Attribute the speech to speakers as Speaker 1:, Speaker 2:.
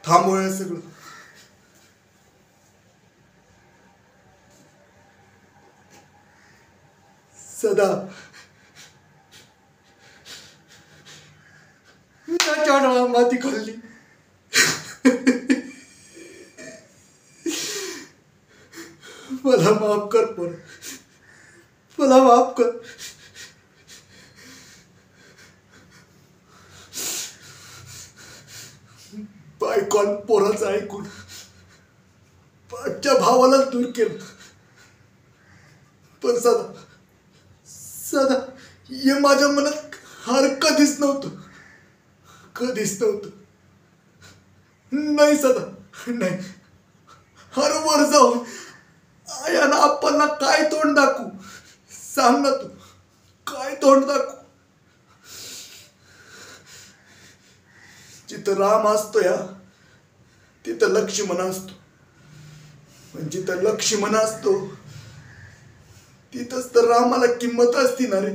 Speaker 1: थांबवूया सगळं. सदा त्याच्या डोळ्यात माती खाल्ली. मला माफ कर पण, मला माफ कर. बायकॉन पोराचं ऐकून पाठच्या भावाला दूर केलं. पण सदा सदा हे माझ्या मनात हार कधीच नव्हतं, कधीच नव्हतं. नाही सदा, नाही. हर वर जाऊन आयाना आप्पांना काय तोंड दाखवू? सांग ना तू, काय तोंड दाखवू? जिथं राम असतो या तिथं लक्ष्मण असतो, पण जिथं लक्ष्मण असतो तिथंच तर रामाला किंमत असती ना रे.